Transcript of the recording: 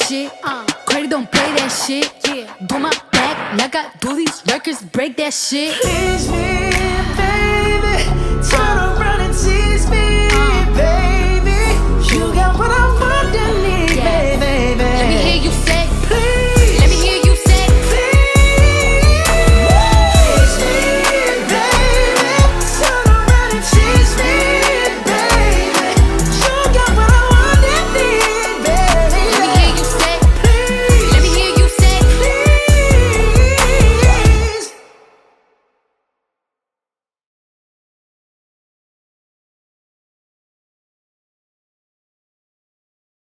shit. Credit don't play that shit. Do my back like I do these records, break that shit. Teach me, baby, turn